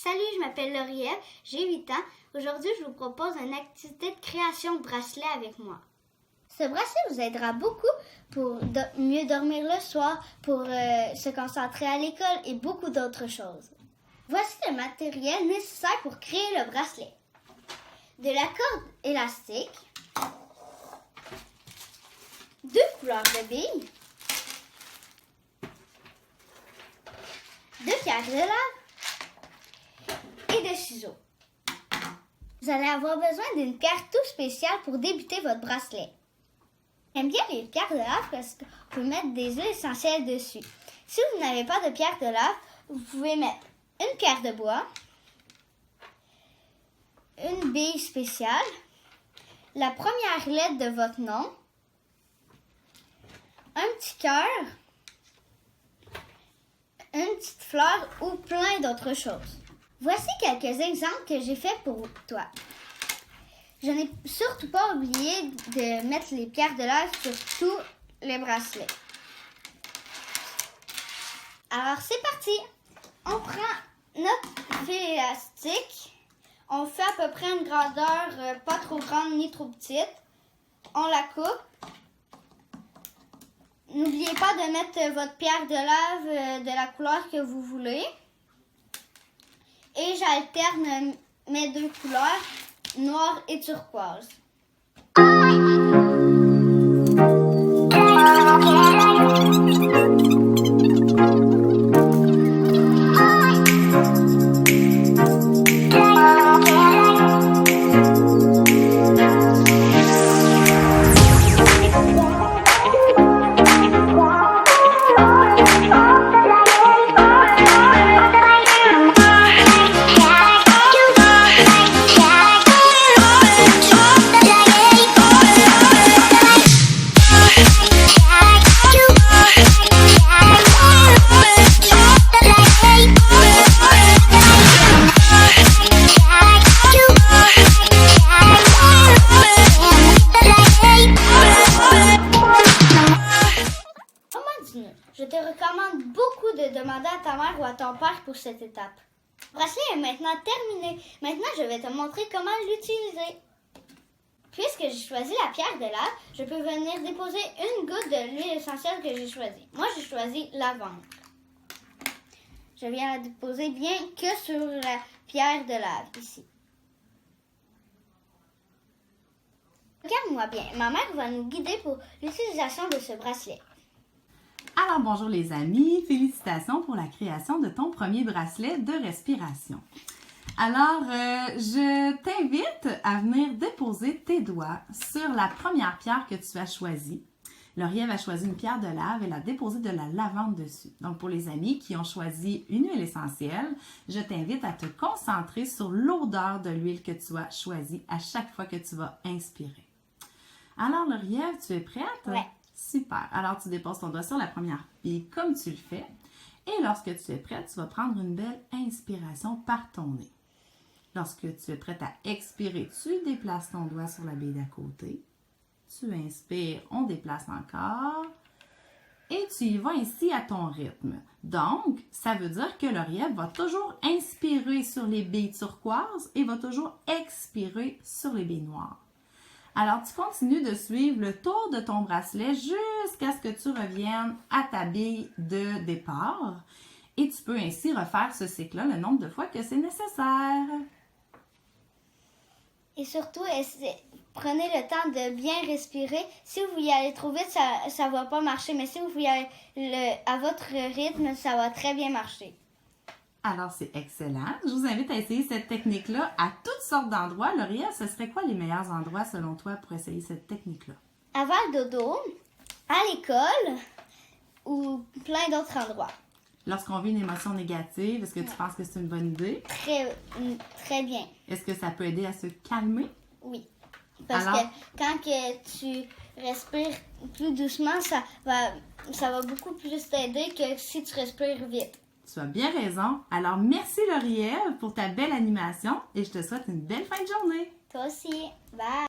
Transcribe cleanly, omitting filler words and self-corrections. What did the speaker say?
Salut, je m'appelle Laurielle, j'ai 8 ans. Aujourd'hui, je vous propose une activité de création de bracelet avec moi. Ce bracelet vous aidera beaucoup pour mieux dormir le soir, pour se concentrer à l'école et beaucoup d'autres choses. Voici le matériel nécessaire pour créer le bracelet. De la corde élastique, 2 couleurs de billes, 2 pierres de lave et de ciseaux. Vous allez avoir besoin d'une pierre tout spéciale pour débuter votre bracelet. J'aime bien les pierres de lave parce qu'on peut mettre des huiles essentielles dessus. Si vous n'avez pas de pierre de lave, vous pouvez mettre une pierre de bois, une bille spéciale, la première lettre de votre nom, un petit cœur, une petite fleur ou plein d'autres choses. Voici quelques exemples que j'ai faits pour toi. Je n'ai surtout pas oublié de mettre les pierres de lave sur tous les bracelets. Alors c'est parti! On prend notre fil élastique. On fait à peu près une grandeur pas trop grande ni trop petite. On la coupe. N'oubliez pas de mettre votre pierre de lave de la couleur que vous voulez. Et j'alterne mes 2 couleurs, noir et turquoise. Je te recommande beaucoup de demander à ta mère ou à ton père pour cette étape. Le bracelet est maintenant terminé. Maintenant, je vais te montrer comment l'utiliser. Puisque j'ai choisi la pierre de lave, je peux venir déposer une goutte de l'huile essentielle que j'ai choisie. Moi, j'ai choisi lavande. Je viens la déposer bien que sur la pierre de lave, ici. Regarde-moi bien, ma mère va nous guider pour l'utilisation de ce bracelet. Alors bonjour les amis, félicitations pour la création de ton premier bracelet de respiration. Alors, je t'invite à venir déposer tes doigts sur la première pierre que tu as choisie. Laurielle a choisi une pierre de lave, elle a déposé de la lavande dessus. Donc pour les amis qui ont choisi une huile essentielle, je t'invite à te concentrer sur l'odeur de l'huile que tu as choisie à chaque fois que tu vas inspirer. Alors Laurielle, tu es prête? Oui. Super. Alors, tu déposes ton doigt sur la première bille comme tu le fais. Et lorsque tu es prête, tu vas prendre une belle inspiration par ton nez. Lorsque tu es prête à expirer, tu déplaces ton doigt sur la bille d'à côté. Tu inspires, on déplace encore. Et tu y vas ainsi à ton rythme. Donc, ça veut dire que Laurielle va toujours inspirer sur les billes turquoises et va toujours expirer sur les billes noires. Alors, tu continues de suivre le tour de ton bracelet jusqu'à ce que tu reviennes à ta bille de départ. Et tu peux ainsi refaire ce cycle-là le nombre de fois que c'est nécessaire. Et surtout, prenez le temps de bien respirer. Si vous y allez trop vite, ça ne va pas marcher. Mais si vous y allez à votre rythme, ça va très bien marcher. Alors, c'est excellent. Je vous invite à essayer cette technique-là à toutes sortes d'endroits. Laurielle, ce serait quoi les meilleurs endroits selon toi pour essayer cette technique-là? Avant le dodo, à l'école ou plein d'autres endroits. Lorsqu'on vit une émotion négative, est-ce que tu penses que c'est une bonne idée? Très bien. Est-ce que ça peut aider à se calmer? Oui. Parce que quand tu respires plus doucement, ça va beaucoup plus t'aider que si tu respires vite. Tu as bien raison. Alors, merci Laurielle pour ta belle animation et je te souhaite une belle fin de journée. Toi aussi. Bye!